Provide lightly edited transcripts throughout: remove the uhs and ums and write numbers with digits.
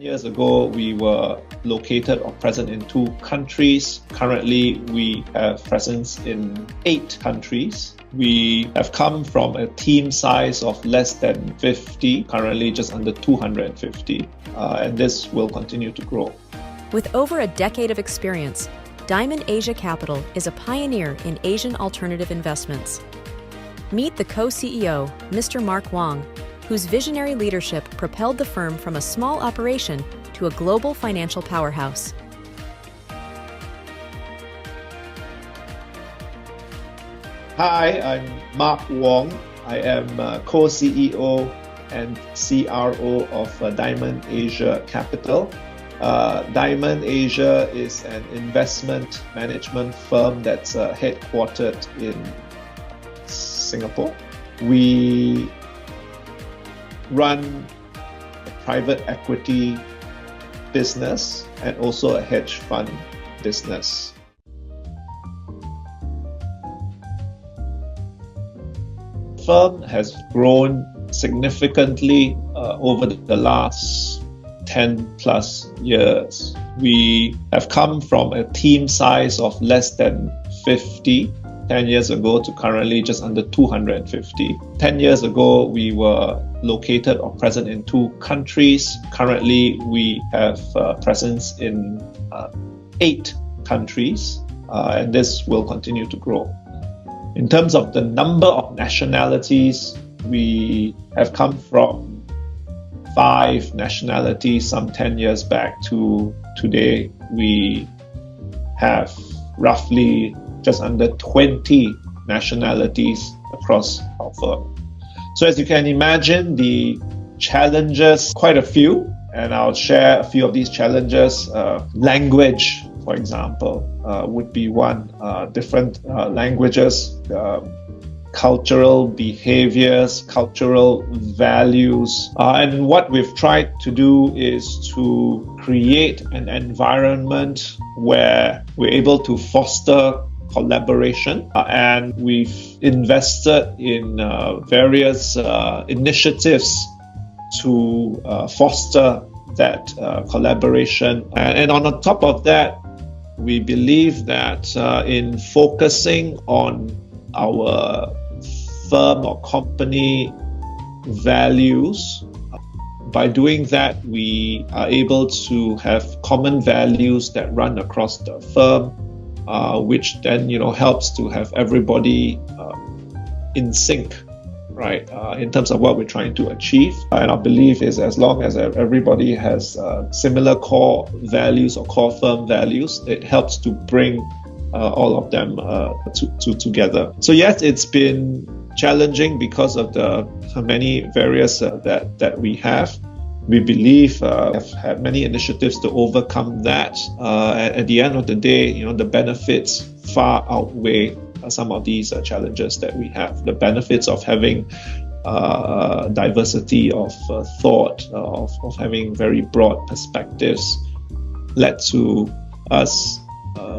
years ago, we were located or present in 2 countries. Currently, we have presence in 8 countries. We have come from a team size of less than 50, currently just under 250, and this will continue to grow. With over a decade of experience, Dymon Asia Capital is a pioneer in Asian alternative investments. Meet the co-CEO, Mr. Mark Wong, whose visionary leadership propelled the firm from a small operation to a global financial powerhouse. Hi, I'm Mark Wong. I am co-CEO and CRO of Dymon Asia Capital. Dymon Asia is an investment management firm that's headquartered in Singapore. We run a private equity business and also a hedge fund business. The firm has grown significantly over the last 10 plus years. We have come from a team size of less than 50 10 years ago to currently just under 250. 10 years ago, we were located or present in 2 countries. Currently, we have presence in 8 countries, and this will continue to grow. In terms of the number of nationalities, we have come from 5 nationalities some 10 years back to today. We have roughly just under 20 nationalities across our firm. So as you can imagine, the challenges, quite a few, and I'll share a few of these challenges. Language, for example, would be one. Different languages, cultural behaviors, cultural values. And what we've tried to do is to create an environment where we're able to foster collaboration, and we've invested in various initiatives to foster that collaboration. And on the top of that, we believe that in focusing on our firm or company values, by doing that, we are able to have common values that run across the firm, which then helps to have everybody in sync, right? In terms of what we're trying to achieve. And our belief is as long as everybody has similar core values or core firm values, it helps to bring all of them together. So yes, it's been challenging because of the many various that we have. We believe have had many initiatives to overcome that. At the end of the day, the benefits far outweigh some of these challenges that we have. The benefits of having diversity of thought, of having very broad perspectives, led to us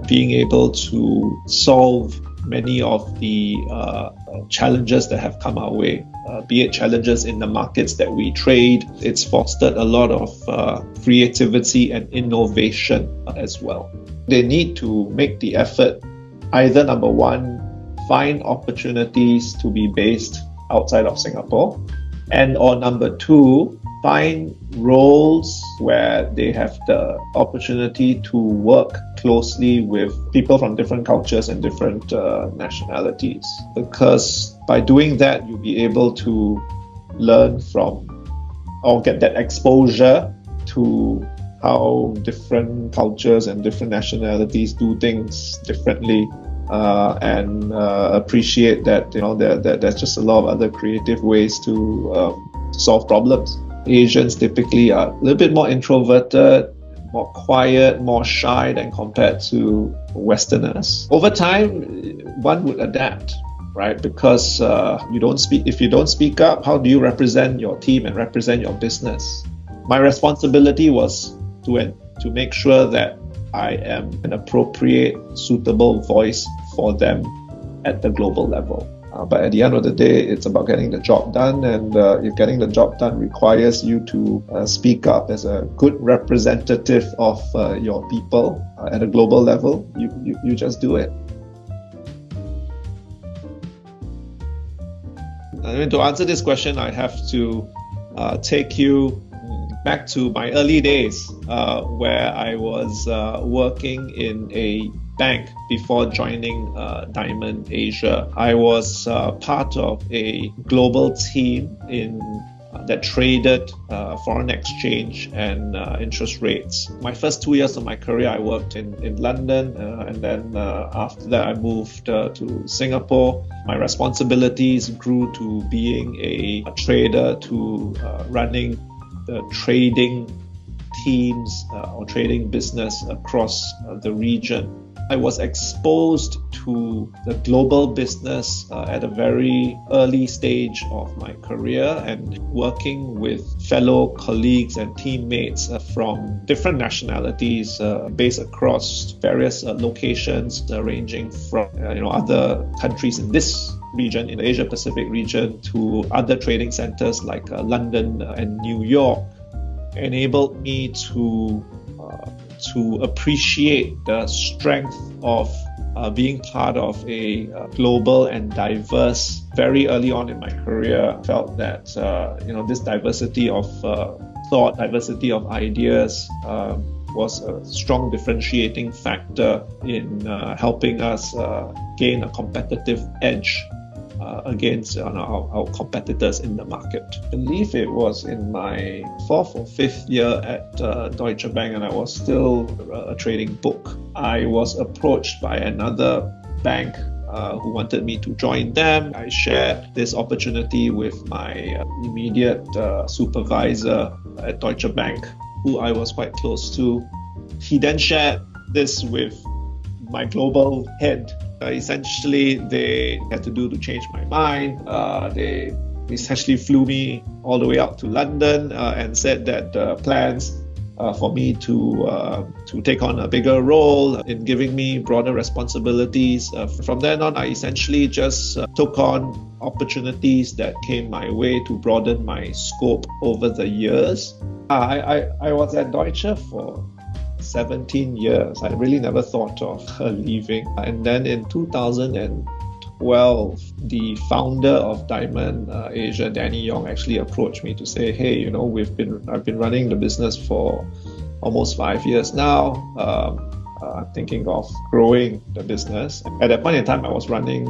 being able to solve many of the challenges that have come our way, be it challenges in the markets that we trade. It's fostered a lot of creativity and innovation as well. They need to make the effort, either number one, find opportunities to be based outside of Singapore, and or number two, find roles where they have the opportunity to work closely with people from different cultures and different nationalities. Because by doing that, you'll be able to learn from or get that exposure to how different cultures and different nationalities do things differently, and appreciate that there's just a lot of other creative ways to solve problems. Asians typically are a little bit more introverted, more quiet, more shy than compared to Westerners. Over time, one would adapt, right? Because if you don't speak up, how do you represent your team and represent your business? My responsibility was to make sure that I am an appropriate, suitable voice for them at the global level. But at the end of the day, it's about getting the job done. And if getting the job done requires you to speak up as a good representative of your people at a global level, you just do it. I mean, to answer this question, I have to take you back to my early days where I was working in a bank before joining Dymon Asia. I was part of a global team that traded foreign exchange and interest rates. My first 2 years of my career, I worked in London, and then after that, I moved to Singapore. My responsibilities grew to being a trader, to running the trading teams or trading business across the region. I was exposed to the global business at a very early stage of my career, and working with fellow colleagues and teammates from different nationalities based across various locations, ranging from other countries in this region, in the Asia Pacific region, to other trading centers like London and New York, enabled me to appreciate the strength of being part of a global and diverse. Very early on in my career, I felt that this diversity of thought, diversity of ideas was a strong differentiating factor in helping us gain a competitive edge against our competitors in the market. I believe it was in my 4th or 5th year at Deutsche Bank, and I was still a trading book. I was approached by another bank who wanted me to join them. I shared this opportunity with my immediate supervisor at Deutsche Bank, who I was quite close to. He then shared this with my global head. Essentially, they had to change my mind. They essentially flew me all the way out to London and said that plans for me to take on a bigger role in giving me broader responsibilities. From then on, I essentially just took on opportunities that came my way to broaden my scope over the years. I was at Deutsche for 17 years. I really never thought of leaving. And then in 2012, the founder of Dymon Asia, Danny Yong, actually approached me to say, hey, I've been running the business for almost 5 years now. I'm thinking of growing the business. At that point in time, I was running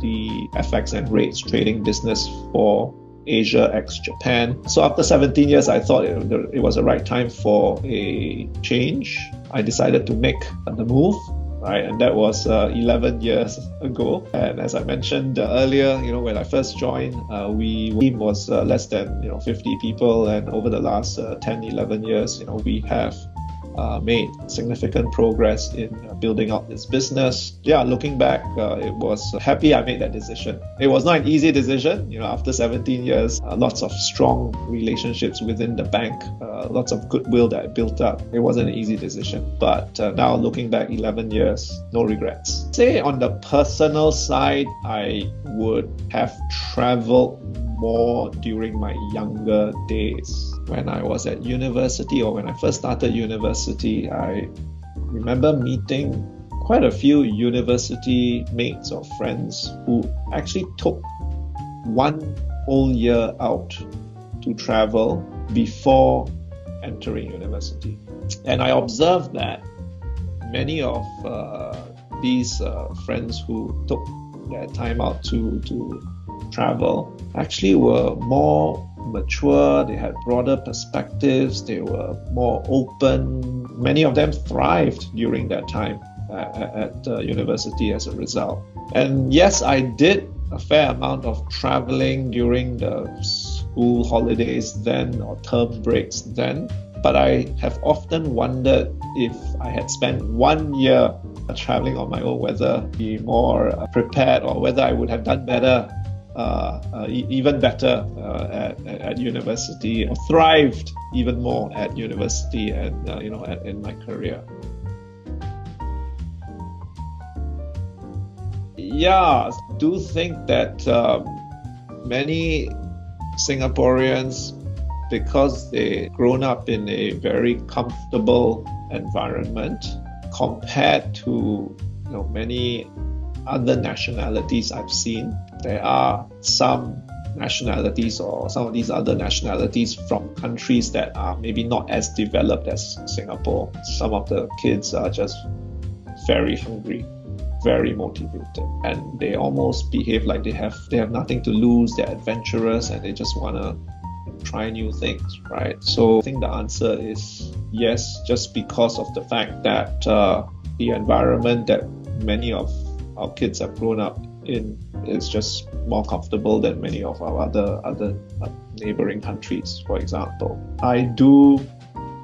the FX and rates trading business for Asia ex-Japan. So after 17 years, I thought it was the right time for a change. I decided to make the move, right? And that was 11 years ago. And as I mentioned earlier, when I first joined, we team was less than 50 people, and over the last 10, 11 years, we have made significant progress in building out this business. Yeah, looking back, it was happy I made that decision. It was not an easy decision. After 17 years, lots of strong relationships within the bank, lots of goodwill that I built up. It wasn't an easy decision, but now looking back 11 years, no regrets. Say on the personal side, I would have traveled more during my younger days. When I was at university, or when I first started university, I remember meeting quite a few university mates or friends who actually took 1 whole year out to travel before entering university. And I observed that many of these friends who took their time out to travel actually were more mature, they had broader perspectives, they were more open. Many of them thrived during that time at university as a result. And yes, I did a fair amount of traveling during the school holidays then, or term breaks then, but I have often wondered if I had spent 1 year traveling on my own, whether I'd be more prepared, or whether I would have done better, even better at university, or thrived even more at university and in my career. Yeah, do think that many Singaporeans, because they've grown up in a very comfortable environment compared to many other nationalities I've seen. There are some nationalities or some of these other nationalities from countries that are maybe not as developed as Singapore. Some of the kids are just very hungry, very motivated, and they almost behave like they have nothing to lose. They're adventurous and they just want to try new things, right? So I think the answer is yes, just because of the fact that the environment that many of our kids have grown up in is just more comfortable than many of our other neighboring countries, for example. I do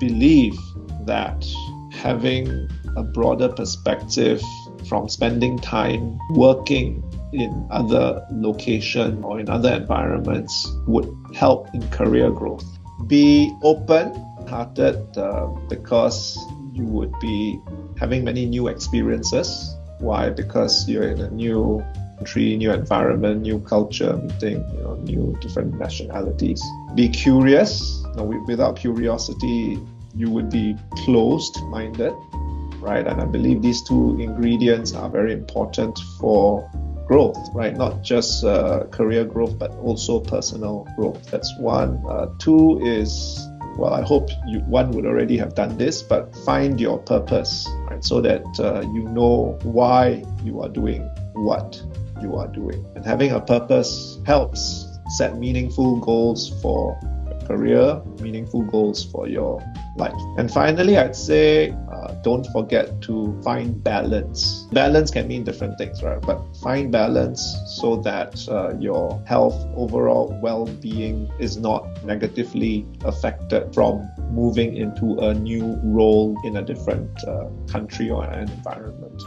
believe that having a broader perspective from spending time working in other locations or in other environments would help in career growth. Be open-hearted because you would be having many new experiences. Why? Because you're in a new country, new environment, new culture, meeting new different nationalities. Be curious. Without curiosity, you would be closed-minded, right? And I believe these two ingredients are very important for growth, right? Not just career growth, but also personal growth. That's one. Two is, well, I hope one would already have done this, but find your purpose, right? So that you know why you are doing what you are doing. And having a purpose helps set meaningful goals for your career, meaningful goals for your life. And finally, I'd say don't forget to find balance. Balance can mean different things, right? But find balance so that your health, overall well-being is not negatively affected from moving into a new role in a different country or an environment.